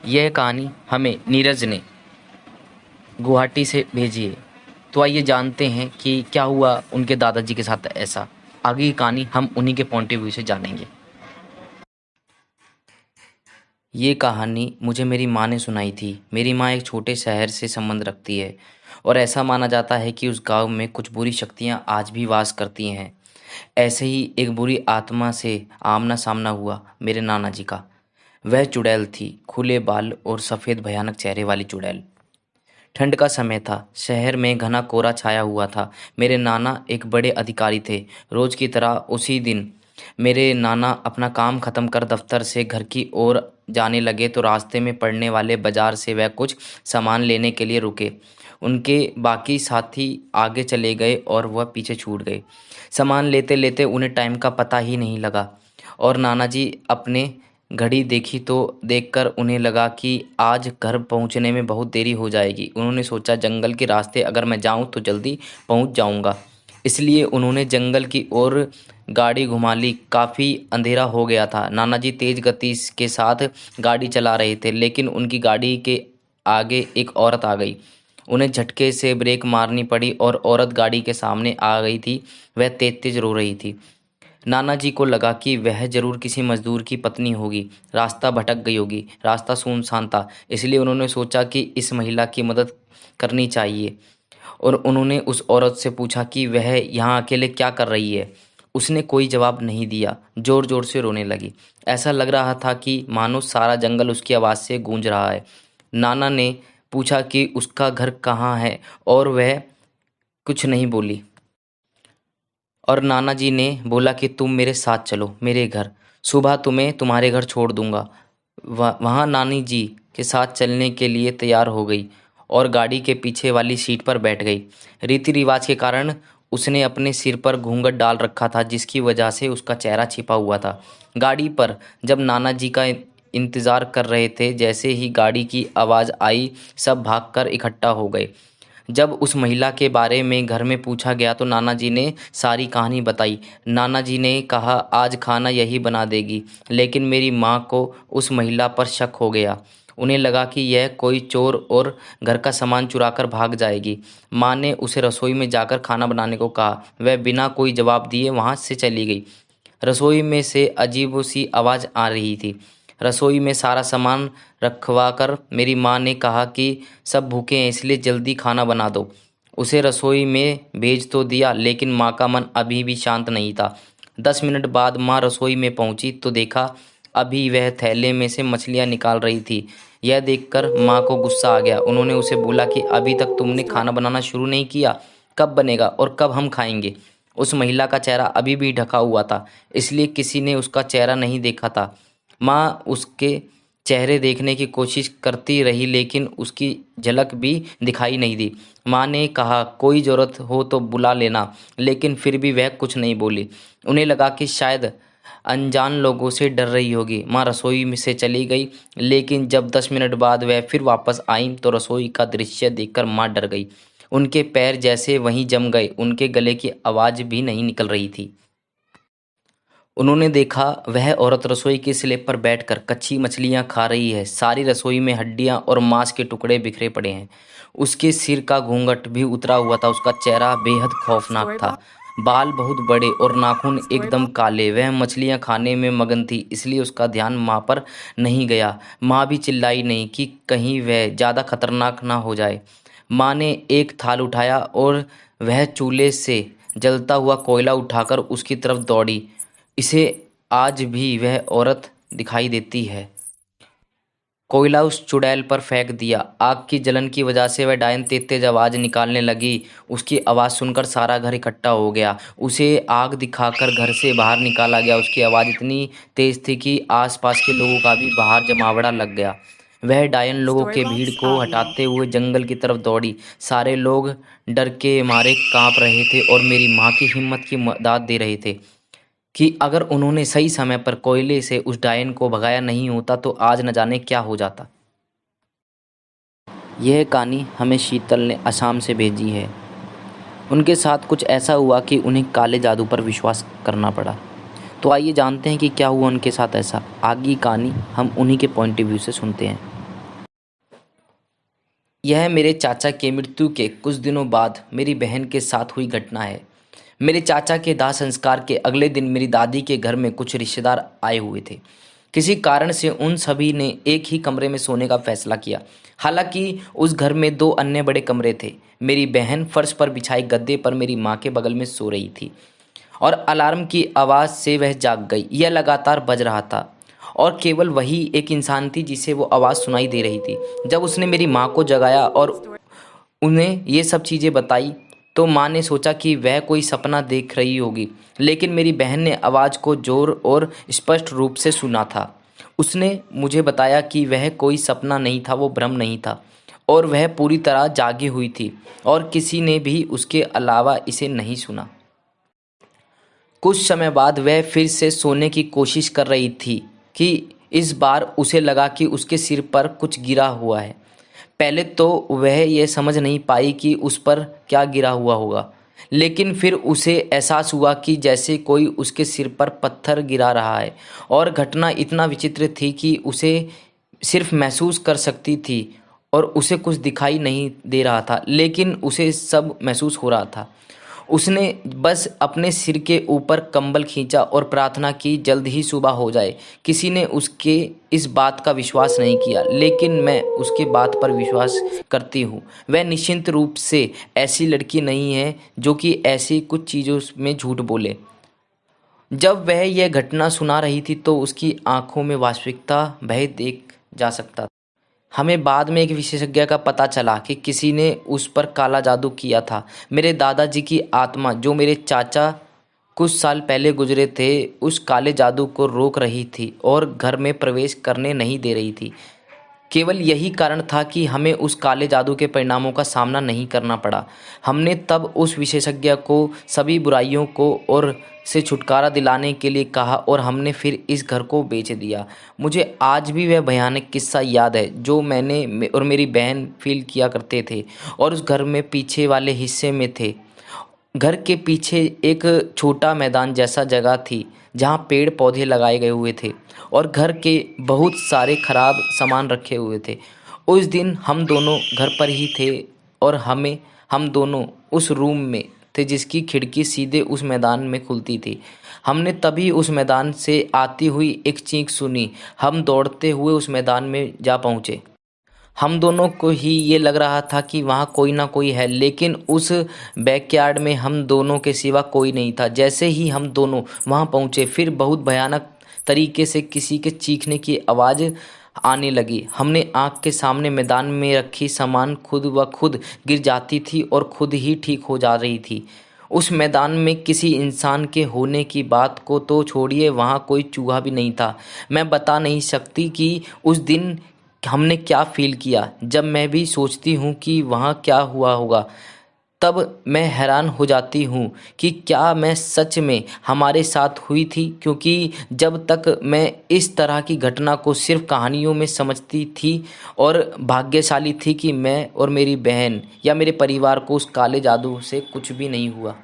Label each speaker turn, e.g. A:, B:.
A: यह कहानी हमें नीरज ने गुवाहाटी से भेजी है। तो आइए जानते हैं कि क्या हुआ उनके दादाजी के साथ ऐसा। आगे की कहानी हम उन्हीं के पॉइंट ऑफ व्यू से जानेंगे। ये कहानी मुझे मेरी माँ ने सुनाई थी। मेरी माँ एक छोटे शहर से संबंध रखती है और ऐसा माना जाता है कि उस गांव में कुछ बुरी शक्तियाँ आज भी वास करती हैं। ऐसे ही एक बुरी आत्मा से आमना सामना हुआ मेरे नाना जी का। वह चुड़ैल थी, खुले बाल और सफ़ेद भयानक चेहरे वाली चुड़ैल। ठंड का समय था, शहर में घना कोहरा छाया हुआ था। मेरे नाना एक बड़े अधिकारी थे। रोज की तरह उसी दिन मेरे नाना अपना काम खत्म कर दफ्तर से घर की ओर जाने लगे तो रास्ते में पड़ने वाले बाजार से वह कुछ सामान लेने के लिए रुके। उनके बाकी साथी आगे चले गए और वह पीछे छूट गए। सामान लेते लेते उन्हें टाइम का पता ही नहीं लगा और नाना जी अपने घड़ी देखी तो देखकर उन्हें लगा कि आज घर पहुंचने में बहुत देरी हो जाएगी। उन्होंने सोचा जंगल के रास्ते अगर मैं जाऊं तो जल्दी पहुंच जाऊंगा। इसलिए उन्होंने जंगल की ओर गाड़ी घुमा ली। काफ़ी अंधेरा हो गया था। नाना जी तेज गति के साथ गाड़ी चला रहे थे लेकिन उनकी गाड़ी के आगे एक औरत आ गई। उन्हें झटके से ब्रेक मारनी पड़ी और औरत गाड़ी के सामने आ गई थी। वह तेज तेज रो रही थी। नाना जी को लगा कि वह जरूर किसी मजदूर की पत्नी होगी। रास्ता भटक गई होगी। रास्ता सुनसान था, इसलिए उन्होंने सोचा कि इस महिला की मदद करनी चाहिए और उन्होंने उस औरत से पूछा कि वह यहाँ अकेले क्या कर रही है। उसने कोई जवाब नहीं दिया, जोर जोर से रोने लगी। ऐसा लग रहा था कि मानो सारा जंगल उसकी आवाज़ से गूंज रहा है। नाना ने पूछा कि उसका घर कहाँ है और वह कुछ नहीं बोली। और नाना जी ने बोला कि तुम मेरे साथ चलो मेरे घर, सुबह तुम्हें तुम्हारे घर छोड़ दूंगा। वहाँ नानी जी के साथ चलने के लिए तैयार हो गई और गाड़ी के पीछे वाली सीट पर बैठ गई। रीति रिवाज के कारण उसने अपने सिर पर घूंघट डाल रखा था जिसकी वजह से उसका चेहरा छिपा हुआ था। गाड़ी पर जब नाना जी का इंतज़ार कर रहे थे, जैसे ही गाड़ी की आवाज़ आई सब भागकर इकट्ठा हो गए। जब उस महिला के बारे में घर में पूछा गया तो नाना जी ने सारी कहानी बताई। नाना जी ने कहा आज खाना यही बना देगी, लेकिन मेरी माँ को उस महिला पर शक हो गया। उन्हें लगा कि यह कोई चोर और घर का सामान चुराकर भाग जाएगी। माँ ने उसे रसोई में जाकर खाना बनाने को कहा। वह बिना कोई जवाब दिए वहाँ से चली गई। रसोई में से अजीब सी आवाज़ आ रही थी। रसोई में सारा सामान रखवाकर मेरी माँ ने कहा कि सब भूखे हैं इसलिए जल्दी खाना बना दो। उसे रसोई में भेज तो दिया लेकिन माँ का मन अभी भी शांत नहीं था। 10 मिनट बाद माँ रसोई में पहुंची तो देखा अभी वह थैले में से मछलियाँ निकाल रही थी। यह देखकर माँ को गुस्सा आ गया। उन्होंने उसे बोला कि अभी तक तुमने खाना बनाना शुरू नहीं किया, कब बनेगा और कब हम खाएंगे। उस महिला का चेहरा अभी भी ढका हुआ था, इसलिए किसी ने उसका चेहरा नहीं देखा था। माँ उसके चेहरे देखने की कोशिश करती रही लेकिन उसकी झलक भी दिखाई नहीं दी। माँ ने कहा कोई ज़रूरत हो तो बुला लेना, लेकिन फिर भी वह कुछ नहीं बोली। उन्हें लगा कि शायद अनजान लोगों से डर रही होगी। माँ रसोई में से चली गई लेकिन जब 10 मिनट बाद वह फिर वापस आई तो रसोई का दृश्य देखकर माँ डर गई। उनके पैर जैसे वहीं जम गए, उनके गले की आवाज़ भी नहीं निकल रही थी। उन्होंने देखा वह औरत रसोई के स्लैब पर बैठकर कच्ची मछलियां खा रही है। सारी रसोई में हड्डियां और मांस के टुकड़े बिखरे पड़े हैं। उसके सिर का घूंघट भी उतरा हुआ था। उसका चेहरा बेहद खौफनाक था। बाल बहुत बड़े और नाखून एकदम काले। वह मछलियां खाने में मगन थी, इसलिए उसका ध्यान माँ पर नहीं गया। माँ भी चिल्लाई नहीं कि कहीं वह ज़्यादा खतरनाक ना हो जाए। माँ ने एक थाल उठाया और वह चूल्हे से जलता हुआ कोयला उठाकर उसकी तरफ दौड़ी। इसे आज भी वह औरत दिखाई देती है। कोयला उस चुड़ैल पर फेंक दिया। आग की जलन की वजह से वह डायन तेज तेज आवाज़ निकालने लगी। उसकी आवाज़ सुनकर सारा घर इकट्ठा हो गया। उसे आग दिखाकर घर से बाहर निकाला गया। उसकी आवाज़ इतनी तेज थी कि आसपास के लोगों का भी बाहर जमावड़ा लग गया। वह डायन लोगों के भीड़ को हटाते हुए जंगल की तरफ दौड़ी। सारे लोग डर के मारे कांप रहे थे और मेरी माँ की हिम्मत की मदद दे रहे थे कि अगर उन्होंने सही समय पर कोयले से उस डायन को भगाया नहीं होता तो आज न जाने क्या हो जाता। यह कहानी हमें शीतल ने असम से भेजी है। उनके साथ कुछ ऐसा हुआ कि उन्हें काले जादू पर विश्वास करना पड़ा। तो आइए जानते हैं कि क्या हुआ उनके साथ ऐसा। आगे की कहानी हम उन्हीं के पॉइंट ऑफ व्यू से सुनते हैं। यह मेरे चाचा के मृत्यु के कुछ दिनों बाद मेरी बहन के साथ हुई घटना है। मेरे चाचा के दाह संस्कार के अगले दिन मेरी दादी के घर में कुछ रिश्तेदार आए हुए थे। किसी कारण से उन सभी ने एक ही कमरे में सोने का फैसला किया। हालांकि उस घर में दो अन्य बड़े कमरे थे। मेरी बहन फर्श पर बिछाई गद्दे पर मेरी माँ के बगल में सो रही थी और अलार्म की आवाज़ से वह जाग गई। यह लगातार बज रहा था और केवल वही एक इंसान थी जिसे वो आवाज़ सुनाई दे रही थी। जब उसने मेरी माँ को जगाया और उन्हें ये सब चीज़ें बताई तो माँ ने सोचा कि वह कोई सपना देख रही होगी, लेकिन मेरी बहन ने आवाज़ को जोर और स्पष्ट रूप से सुना था। उसने मुझे बताया कि वह कोई सपना नहीं था, वो भ्रम नहीं था और वह पूरी तरह जागी हुई थी और किसी ने भी उसके अलावा इसे नहीं सुना। कुछ समय बाद वह फिर से सोने की कोशिश कर रही थी कि इस बार उसे लगा कि उसके सिर पर कुछ गिरा हुआ है। पहले तो वह यह समझ नहीं पाई कि उस पर क्या गिरा हुआ होगा, लेकिन फिर उसे एहसास हुआ कि जैसे कोई उसके सिर पर पत्थर गिरा रहा है और घटना इतना विचित्र थी कि उसे सिर्फ महसूस कर सकती थी और उसे कुछ दिखाई नहीं दे रहा था, लेकिन उसे सब महसूस हो रहा था। उसने बस अपने सिर के ऊपर कंबल खींचा और प्रार्थना की जल्द ही सुबह हो जाए। किसी ने उसके इस बात का विश्वास नहीं किया, लेकिन मैं उसके बात पर विश्वास करती हूँ। वह निश्चित रूप से ऐसी लड़की नहीं है जो कि ऐसी कुछ चीज़ों में झूठ बोले। जब वह यह घटना सुना रही थी तो उसकी आंखों में वास्तविकता भय देख जा सकता था। हमें बाद में एक विशेषज्ञ का पता चला कि किसी ने उस पर काला जादू किया था। मेरे दादाजी की आत्मा, जो मेरे चाचा कुछ साल पहले गुजरे थे, उस काले जादू को रोक रही थी और घर में प्रवेश करने नहीं दे रही थी। केवल यही कारण था कि हमें उस काले जादू के परिणामों का सामना नहीं करना पड़ा। हमने तब उस विशेषज्ञ को सभी बुराइयों को और से छुटकारा दिलाने के लिए कहा और हमने फिर इस घर को बेच दिया। मुझे आज भी वह भयानक किस्सा याद है जो और मेरी बहन फील किया करते थे और उस घर में पीछे वाले हिस्से में थे। घर के पीछे एक छोटा मैदान जैसा जगह थी जहाँ पेड़ पौधे लगाए गए हुए थे और घर के बहुत सारे खराब सामान रखे हुए थे। उस दिन हम दोनों घर पर ही थे और हम दोनों उस रूम में थे जिसकी खिड़की सीधे उस मैदान में खुलती थी। हमने तभी उस मैदान से आती हुई एक चीख सुनी। हम दौड़ते हुए उस मैदान में जा पहुँचे। हम दोनों को ही ये लग रहा था कि वहाँ कोई ना कोई है, लेकिन उस बैकयार्ड में हम दोनों के सिवा कोई नहीं था। जैसे ही हम दोनों वहाँ पहुँचे, फिर बहुत भयानक तरीके से किसी के चीखने की आवाज़ आने लगी। हमने आँख के सामने मैदान में रखी सामान खुद व खुद गिर जाती थी और खुद ही ठीक हो जा रही थी। उस मैदान में किसी इंसान के होने की बात को तो छोड़िए, वहाँ कोई चूहा भी नहीं था। मैं बता नहीं सकती कि उस दिन हमने क्या फ़ील किया। जब मैं भी सोचती हूँ कि वहाँ क्या हुआ होगा, तब मैं हैरान हो जाती हूँ कि क्या मैं सच में हमारे साथ हुई थी, क्योंकि जब तक मैं इस तरह की घटना को सिर्फ कहानियों में समझती थी और भाग्यशाली थी कि मैं और मेरी बहन या मेरे परिवार को उस काले जादू से कुछ भी नहीं हुआ।